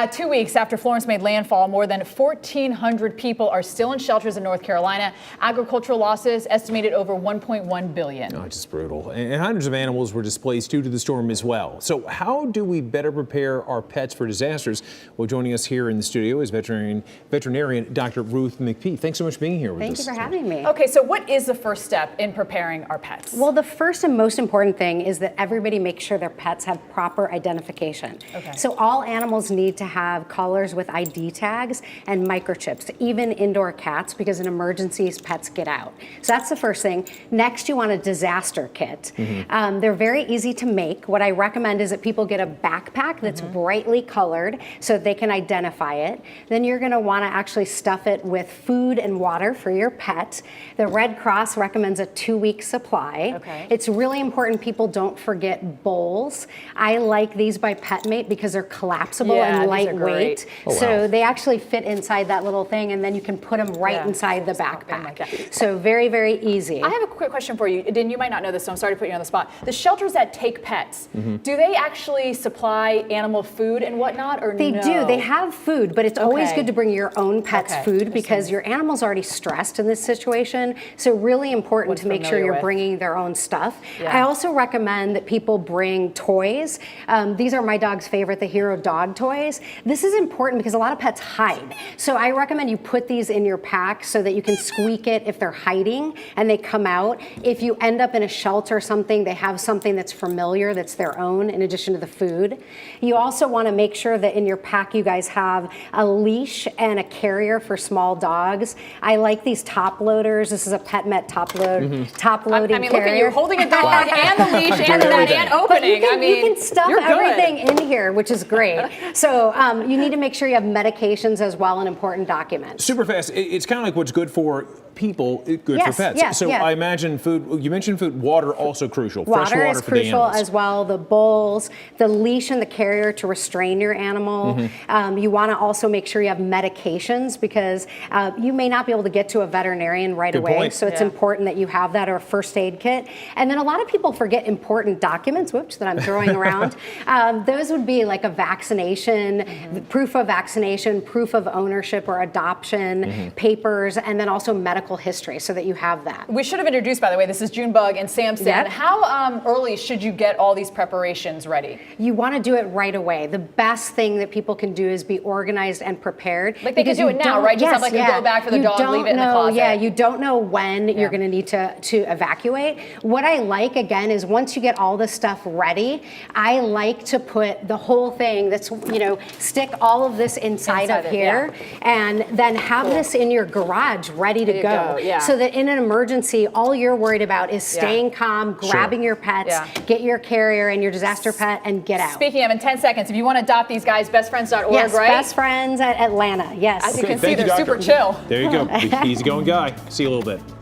2 weeks after Florence made landfall, more than 1,400 people are still in shelters in North Carolina. Agricultural losses estimated over $1.1 billion. Oh, just brutal. And hundreds of animals were displaced due to the storm as well. So how do we better prepare our pets for disasters? Well, joining us here in the studio is veterinarian Dr. Ruth MacPete. Thanks so much for being here with us. Thank you for having me. Okay, so what is the first step in preparing our pets? Well, the first and most important thing is that everybody makes sure their pets have proper identification. Okay. So all animals need to have collars with ID tags and microchips, even indoor cats, because in emergencies, pets get out. So that's the first thing. Next, you want a disaster kit. They're very easy to make. What I recommend is that people get a backpack that's brightly colored so they can identify it. Then you're gonna wanna actually stuff it with food and water for your pet. The Red Cross recommends a 2-week supply. Okay. It's really important people don't forget bowls. I like these by PetMate because they're collapsible and lightweight. Oh, wow. So they actually fit inside that little thing, and then you can put them right inside the backpack. So very, very easy. I have a quick question for you. Dan, you might not know this, so I'm sorry to put you on the spot. The shelters that take pets, do they actually supply animal food and whatnot, or They no? do. They have food, but it's always Okay. good to bring your own pet's food because your animal's already stressed in this situation. So really important to make sure you're bringing their own stuff. Yeah. I also recommend that people bring toys. These are my dog's favorite, the Hero dog toys. This is important because a lot of pets hide. So I recommend you put these in your pack so that you can squeak it if they're hiding and they come out. If you end up in a shelter or something, they have something that's familiar, that's their own, in addition to the food. You also want to make sure that in your pack you guys have a leash and a carrier for small dogs. I like these top loaders. This is a PetMet top loading I mean, carrier. look at you holding a dog and the leash and the net and opening. You can stuff everything in here, which is great. So you need to make sure you have medications as well and important documents. Super fast. It's kind of like what's good for people, good for pets. So I imagine food, you mentioned food, water also crucial. Fresh Water is for the crucial animals. as well. The bowls, the leash and the carrier to restrain your animal. You want to also make sure you have medications because you may not be able to get to a veterinarian right away. Point. So it's important that you have that, or a first aid kit. And then a lot of people forget important documents, whoops, that I'm throwing around. Those would be like a vaccination, proof of vaccination, proof of ownership or adoption, papers, and then also medical history so that you have that. We should have introduced, by the way, this is Junebug and Samson. Yep. How early should you get all these preparations ready? You want to do it right away. The best thing that people can do is be organized and prepared. Like they can do it now, right? Just have like a go bag for the dog, leave it in the closet. Yeah, you don't know when you're going to need to evacuate. What I like, again, is once you get all this stuff ready, I like to put the whole thing that's, stick all of this inside of here and then have this in your garage ready to go. So that in an emergency, all you're worried about is staying calm, grabbing your pets, get your carrier and your disaster pet, and get out. Speaking of, in 10 seconds, if you want to adopt these guys, bestfriends.org, yes, right? Best Friends at Atlanta, yes. As you can see, they're super chill. There you go. Easygoing guy. See you a little bit.